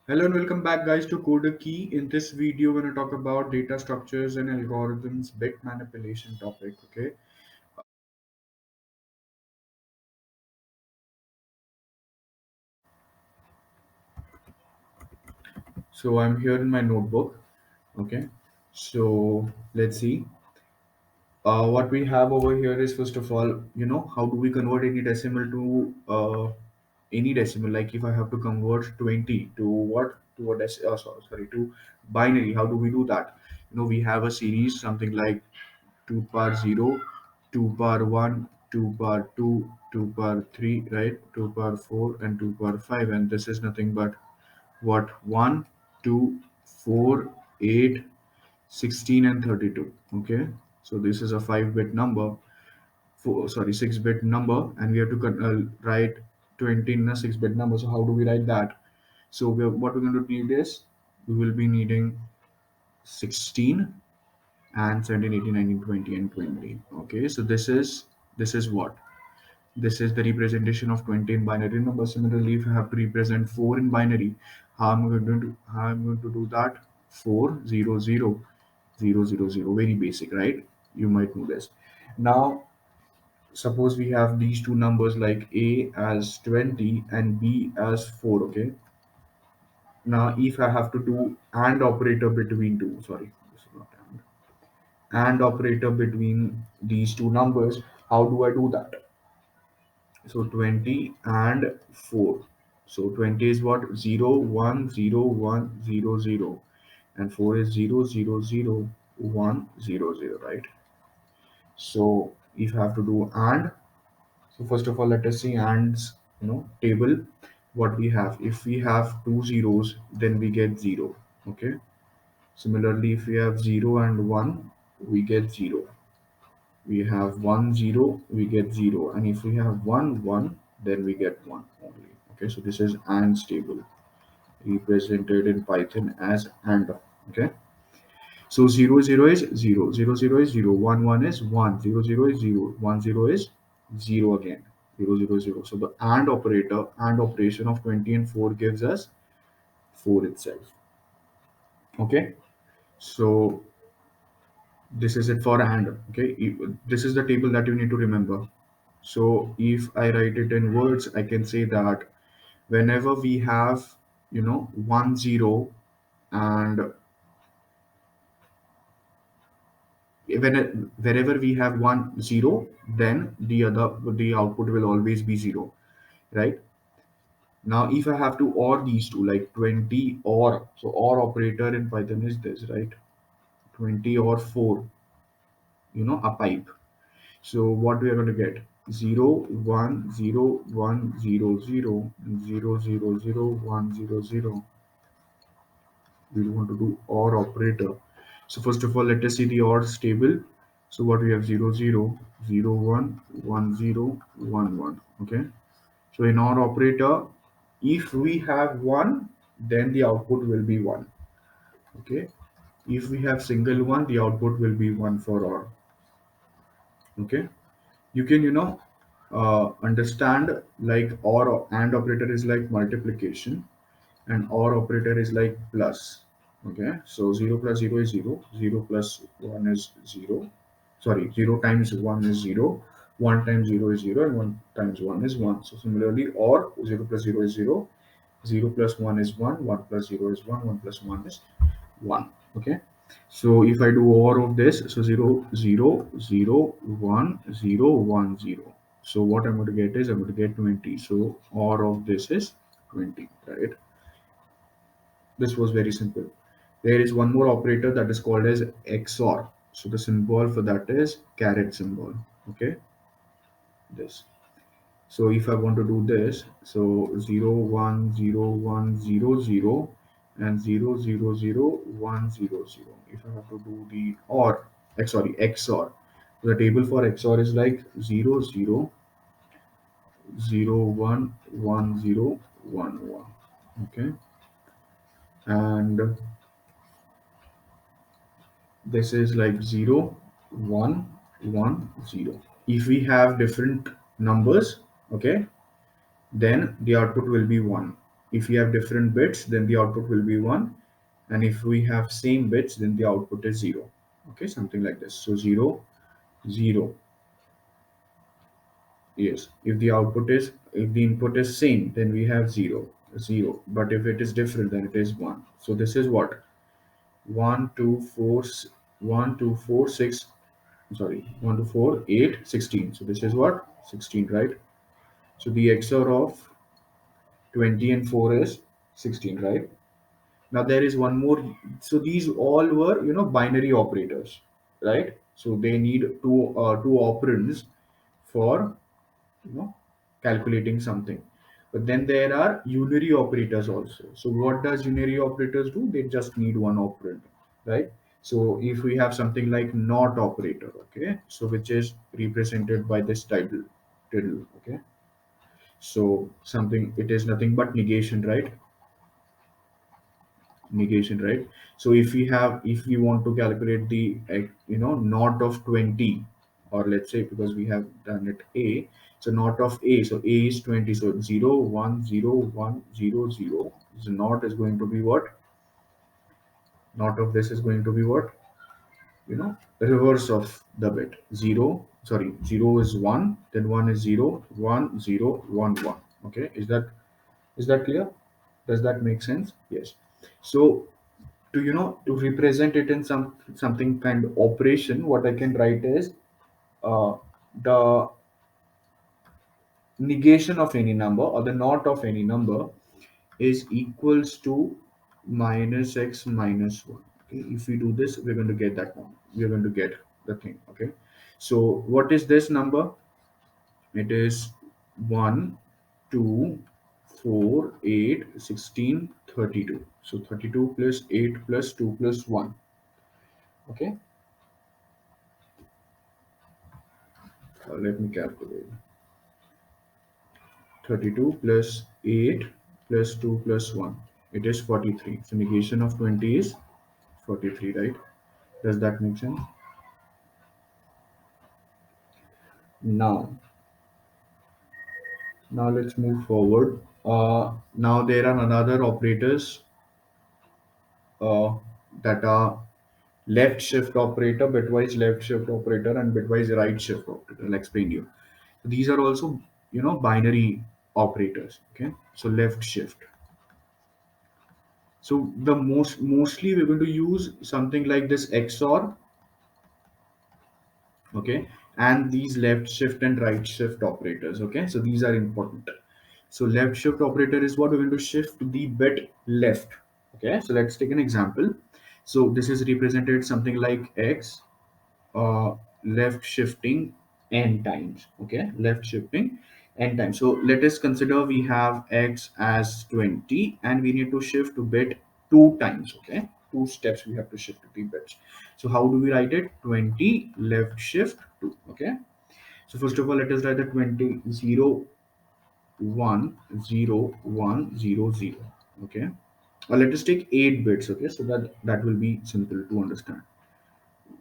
Hello and welcome back guys to Coder Key. In this video, we're going to talk about data structures and algorithms, bit manipulation topic. Okay. So I'm here in my notebook. Okay. So let's see. What we have over here is first of all, how do we convert any decimal to any decimal? Like if I have to convert 20 to what? To a sorry, to binary. How do we do that? We have a series, something like 2 power 0, 2 power 1, 2 power 2, 2 power 3, right? 2 power 4 and 2 power 5. And this is nothing but what? 1, 2, 4, 8, 16 and 32. Okay. So this is a 5-bit number, 6-bit number, and we have to write 20 in a 6-bit number. So how do we write that? So what we're going to need is we will be needing 16 and 17, 18, 19, 20, and 20. Okay, so this is what? This is the representation of 20 in binary number. Similarly, if I have to represent 4 in binary, how I'm going to do that? 4 0 0 0 0 0. Very basic, right? You might know this. Now, suppose we have these two numbers like A as 20 and B as 4. Okay. Now, if I have to do AND operator between two, sorry, this is not AND operator between these two numbers, how do I do that? So 20 and 4. So 20 is what? 0 1 0 1 0 0, and 4 is 0 0 0 1 0 0, right? So if I have to do AND, so first of all, let us see AND's table. What we have, if we have two zeros, then we get 0. Okay. Similarly, if we have 0 and 1, we get 0. We have 1 0, we get 0, and if we have 1 1, then we get 1 only. Okay, so this is AND stable, represented in Python as AND. Okay, so 0 0 is 0, 0 0 is 0, 1 1 is 1, 0 0 is 0, 1 0 is 0 again, 0 0 0. So the AND operator, AND operation of 20 and 4 gives us 4 itself. Okay, so this is it for AND. Okay, this is the table that you need to remember. So if I write it in words, I can say that whenever we have, 1 0, and wherever we have 1 0, then the output will always be 0, right? Now, if I have to OR these two, like 20 OR, so OR operator in Python is this, right? 20 or 4, a pipe. So what we are going to get? 0 1 0 1 0 0 and 0 0 0 1 0 0. We want to do OR operator. So first of all, let us see the OR table. So what we have? 0 0 0 1 1 0 1 1. Okay. So in OR operator, if we have 1, then the output will be 1. Okay. If we have single 1, the output will be 1 for OR. Okay. You can understand, like OR AND operator is like multiplication, and OR operator is like plus. Okay, so 0 plus 0 is 0, 0 plus 1 is 0, sorry, 0 times 1 is 0, 1 times 0 is 0, and 1 times 1 is 1. So similarly, or 0 plus 0 is 0, 0 plus 1 is 1, 1 plus 0 is 1, 1 plus 1 is 1. Okay, so if I do OR of this, so 0 0 0 1 0 1 0. So what I'm going to get is I'm going to get 20. So OR of this is 20, right? This was very simple. There is one more operator that is called as XOR. So the symbol for that is caret symbol. Okay, this. So if I want to do this, so 0 1 0 1 0 0 and 0 0 0 1 0 0. If I have to do the OR, sorry, XOR. The table for XOR is like 0 0 0 1 1 0 1 1. Okay, and this is like 0 1 1 0. If we have different numbers, okay, then the output will be 1. If we have different bits, then the output will be 1. And if we have same bits, then the output is 0. Okay, something like this. So 0, 0. Yes. If the input is same, then we have 0, 0. But if it is different, then it is 1. So this is what? 1, 2, 4, 1, 2, 4, 6. Sorry, 1, 2, 4, 8, 16. So this is what? 16, right? So the XOR of 20 and 4 is 16, right? Now there is one more. So these all were, binary operators, right? So they need two operands for, you know, calculating something. But then there are unary operators also. So what does unary operators do? They just need one operand, right? So if we have something like not operator, okay, so which is represented by this title, okay. So something, it is nothing but negation, right? Negation, right? So if we want to calculate the not of 20, or let's say, because we have done it a, so not of a, so a is 20, so 0 1 0 1 0 0. So not is going to be what? Not of this is going to be what? Reverse of the bit. 0, sorry, 0 is 1, then 1 is 0 1 0 1 1. Okay, is that clear? Does that make sense? Yes. So to represent it in something kind of operation, what I can write is, uh, the negation of any number, or the not of any number, is equals to minus x minus 1. Okay, if we do this, we're going to get that one, we're going to get the thing. Okay, so what is this number? It is 1 2 4 8 16 32. So 32 plus 8 plus 2 plus 1. Okay, let me calculate. 32 plus 8 plus 2 plus 1. It is 43. So negation of 20 is 43, right? Does that make sense? Now, now let's move forward. Now there are another operators uh, that are left shift operator, bitwise left shift operator, and bitwise right shift operator. I'll explain you. These are also, binary operators. Okay, so left shift. So the mostly we're going to use something like this XOR, okay, and these left shift and right shift operators. Okay, so these are important. So left shift operator is what we're going to shift the bit left. Okay, so let's take an example. So this is represented something like x, uh, left shifting n times. Okay, left shifting n times. So let us consider we have x as 20 and we need to shift to bit two times. Okay, two steps we have to shift to the bits. So how do we write it? 20 left shift 2. Okay, so first of all, let us write the 20 0 1 0 1 0 0. Okay, or let us take 8 bits. Okay, so that will be simple to understand.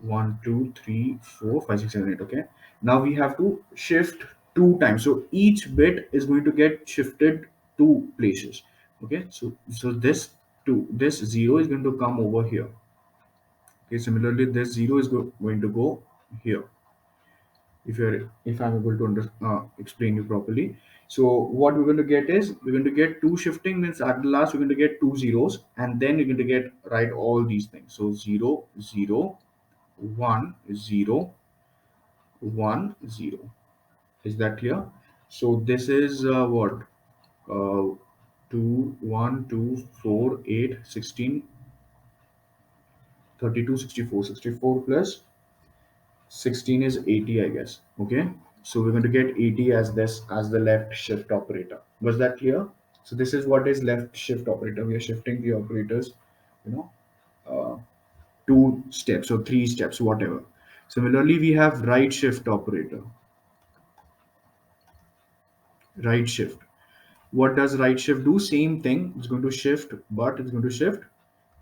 1 2 3 4 5 6 7 8. Okay, now we have to shift two times, so each bit is going to get shifted two places. Okay, so this 0 is going to come over here. Okay, similarly this 0 is going to go here. If I'm able to explain you properly. So what we're going to get is, we're going to get two shifting, means at the last we're going to get two zeros, and then we're going to get write all these things. So 0 0 1 0 1 0. Is that clear? So this is what, uh, 2 1 2 4 8 16 32 64 64 plus 16 is 80, I guess. Okay, so we're going to get 80 as this, as the left shift operator. Was that clear? So this is what is left shift operator. We are shifting the operators, you know uh, two steps or three steps, whatever. Similarly, we have right shift operator. Right shift, what does right shift do? Same thing, it's going to shift, but it's going to shift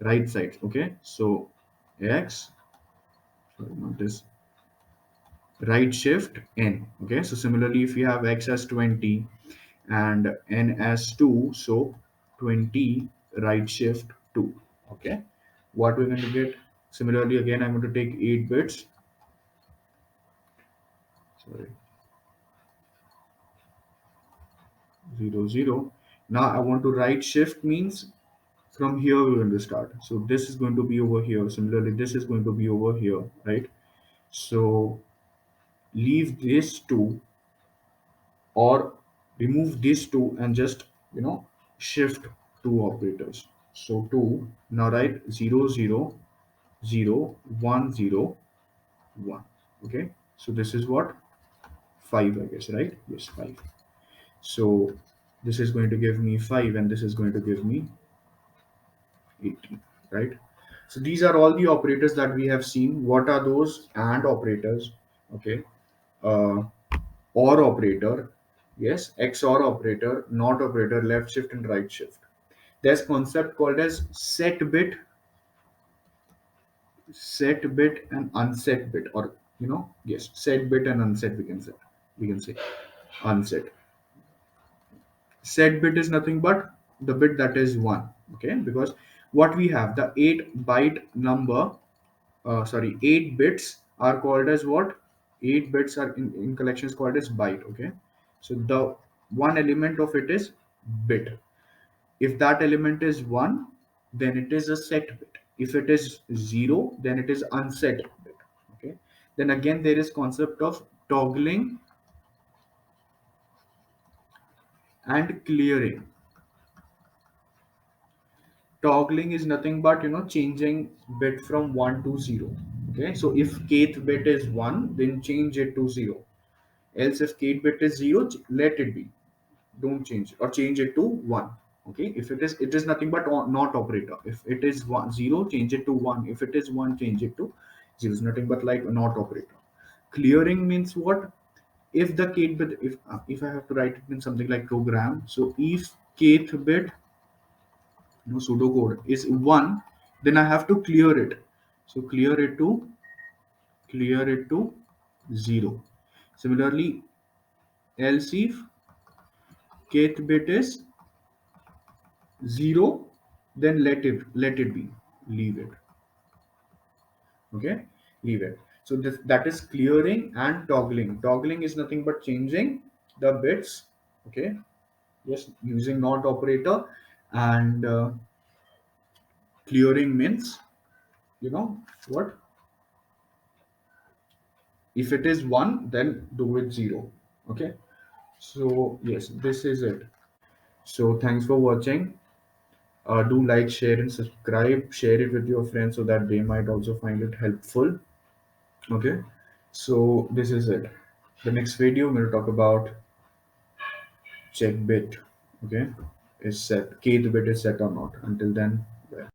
right side. Okay, so x, sorry, not this, right shift n. Okay, so similarly, if you have x as 20 and n as 2, so 20 right shift 2. Okay, what we're going to get, similarly again I'm going to take 8 bits, sorry, 0 0. Now I want to right shift, means from here we're going to start. So this is going to be over here, similarly this is going to be over here, right? So leave this two, or remove these two and just, shift two operators. So 2, now write 0 0 0 1 0 1. Okay, so this is what, 5, I guess, right? Yes, 5. So this is going to give me 5 and this is going to give me 18, right? So these are all the operators that we have seen. What are those? And operators, okay, uh, or operator, yes, XOR operator, not operator, left shift and right shift. There's concept called as set bit and unset bit, or yes, set bit and unset, we can say unset. Set bit is nothing but the bit that is 1, okay, because what we have, the 8 byte number, sorry, 8 bits are called as what, 8 bits are in collections called as byte, okay. So the one element of it is bit. If that element is 1, then it is a set bit. If it is 0, then it is unset bit, okay. Then again there is concept of toggling and clearing. Toggling is nothing but, changing bit from 1 to 0, okay. So if kth bit is 1, then change it to 0. Else if kth bit is 0, let it be, don't change, or change it to 1, okay. If it is nothing but not operator. If it is 1 0, change it to 1. If it is 1, change it to 0. It's nothing but like a not operator. Clearing means what? If the kth bit, if I have to write it in something like program, so if kth bit, pseudocode is 1, then I have to clear it. So clear it to 0. Similarly, else if kth bit is 0, then let it be, leave it, okay, leave it. So that is clearing and toggling. Toggling is nothing but changing the bits, okay, yes, using not operator. And clearing means, you know what, if it is 1, then do it 0, okay. So yes, this is it. So thanks for watching. Do like, share and subscribe. Share it with your friends so that they might also find it helpful, okay. So this is it. The next video we'll talk about check bit, okay, is set, kth bit is set or not. Until then, bye.